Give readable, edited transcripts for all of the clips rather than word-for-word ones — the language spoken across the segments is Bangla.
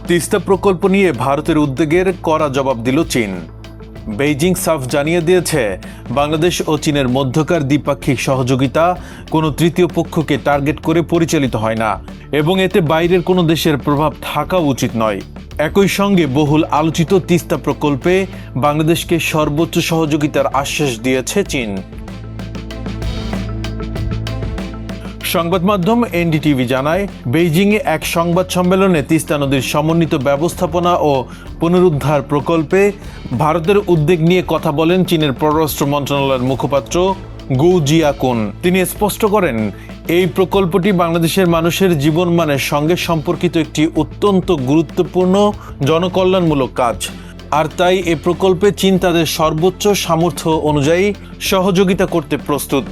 তিস্তা প্রকল্প নিয়ে ভারতের উদ্বেগের কড়া জবাব দিল চীন। বেইজিং সাফ জানিয়ে দিয়েছে, বাংলাদেশ ও চীনের মধ্যকার দ্বিপাক্ষিক সহযোগিতা কোনো তৃতীয় পক্ষকে টার্গেট করে পরিচালিত হয় না এবং এতে বাইরের কোনো দেশের প্রভাব থাকা উচিত নয়। একই সঙ্গে বহুল আলোচিত তিস্তা প্রকল্পে বাংলাদেশকে সর্বোচ্চ সহযোগিতার আশ্বাস দিয়েছে চীন। সংবাদ মাধ্যম এনডিটিভি জানায়, বেইজিংয়ে এক সংবাদ সম্মেলনে তিস্তা নদীর সমন্বিত ব্যবস্থাপনা ও পুনরুদ্ধার প্রকল্পে ভারতের উদ্বেগ নিয়ে কথা বলেন চীনের পররাষ্ট্র মন্ত্রণালয়ের মুখপাত্র গু জিয়াকুন। তিনি স্পষ্ট করেন, এই প্রকল্পটি বাংলাদেশের মানুষের জীবনমানের সঙ্গে সম্পর্কিত একটি অত্যন্ত গুরুত্বপূর্ণ জনকল্যাণমূলক কাজ, আর তাই এ প্রকল্পে চীন তাদের সর্বোচ্চ সামর্থ্য অনুযায়ী সহযোগিতা করতে প্রস্তুত।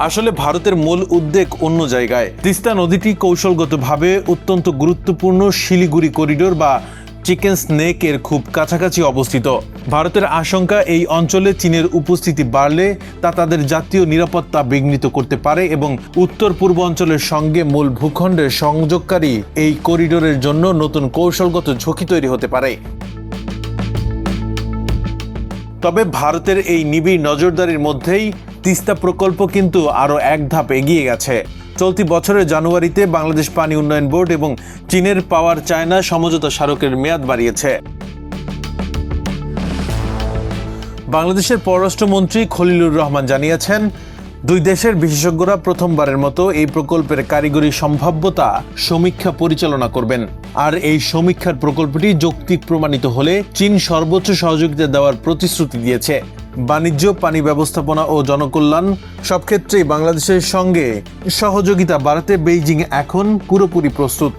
আসলে ভারতের মূল উদ্বেগ অন্য জায়গায়। তিস্তা নদীটি কৌশলগতভাবে অত্যন্ত গুরুত্বপূর্ণ শিলিগুড়ি করিডোর বা চিকেন স্নেক এর খুব কাছাকাছি অবস্থিত। ভারতের আশঙ্কা, এই অঞ্চলে চীনের উপস্থিতি বাড়লে তা তাদের জাতীয় নিরাপত্তা বিঘ্নিত করতে পারে এবং উত্তর পূর্ব অঞ্চলের সঙ্গে মূল ভূখণ্ডের সংযোগকারী এই করিডোরের জন্য নতুন কৌশলগত ঝুঁকি তৈরি হতে পারে। তবে ভারতের এই নিবিড় নজরদারির মধ্যেই তিস্তা প্রকল্প কিন্তু আরও এক ধাপ এগিয়ে গেছে। চলতি বছরের জানুয়ারিতে বাংলাদেশ পানি উন্নয়ন বোর্ড এবং চীনের পাওয়ার চায়না সমঝোতা স্মারকের মেয়াদ বাড়িয়েছে। বাংলাদেশের পররাষ্ট্রমন্ত্রী খলিলুর রহমান জানিয়েছেন, দুই দেশের বিশেষজ্ঞরা প্রথমবারের মতো এই প্রকল্পের কারিগরি সম্ভাব্যতা সমীক্ষা পরিচালনা করবেন। আর এই সমীক্ষার প্রকল্পটি যৌক্তিক প্রমাণিত হলে চীন সর্বোচ্চ সহযোগিতা দেওয়ার প্রতিশ্রুতি দিয়েছে। বাণিজ্য, পানি ব্যবস্থাপনা ও জনকল্যাণ সব ক্ষেত্রেই বাংলাদেশের সঙ্গে সহযোগিতা বাড়াতে বেইজিং এখন পুরোপুরি প্রস্তুত।